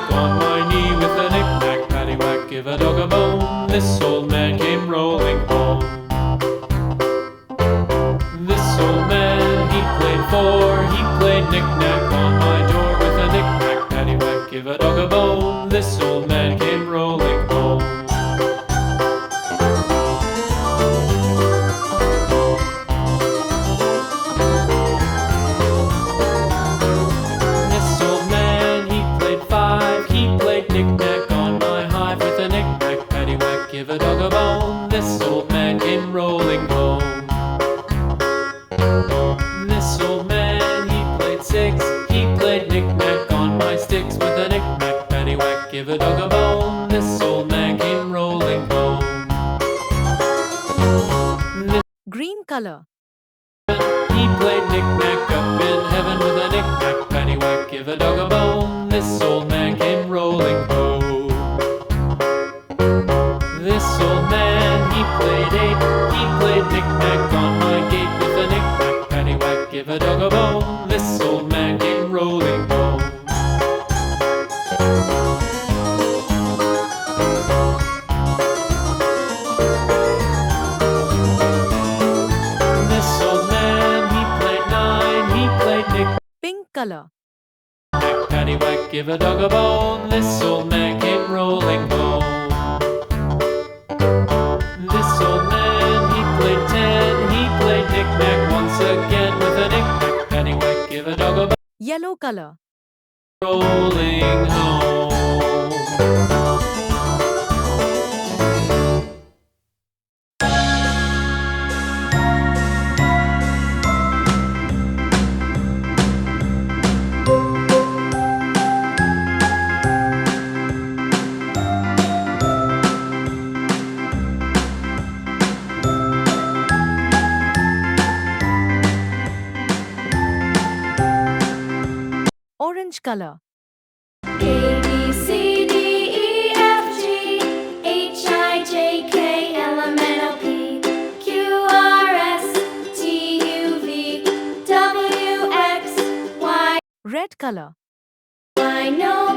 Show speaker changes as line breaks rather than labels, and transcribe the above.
knick-knack on my knee with a knick-knack, paddywhack, give a dog a bone. This old man came rolling home. This old man, he played knick-knack on my door with a knick-knack, paddywhack, give a dog a bone. This old man came rolling home. This old man, he played five, he played knick-knack on my hive with a knick-knack, paddywhack, give a dog a bone. This old man came rolling home. This old man, he played six, he played knick-knack on my sticks with a knick-knack, paddywhack, give a dog a bone. This old man came rolling home.
Green color.
He played knick-knack up in heaven with a knick-knack, paddywhack, give a dog a bone. This old man came rolling home. This old man, he played eight, he played knick-knack on my gate with a knick-knack, paddywhack, give a dog a bone. This old man came rolling home. This old man, he played nine, he played knick-knack,
Pink color.
paddywhack, give a dog a bone. This old man came rolling home. This old man, he played ten, he played knick-knack once again with a knick-knack, paddywhack, give a dog a bone.
Yellow color.
Rolling home.
Orange color.
A, B, C, D, E, F, G, H, I, J, K, L, M, N, O, P, Q, R, S, T, U, V, W, X, Y.
Red color.
I know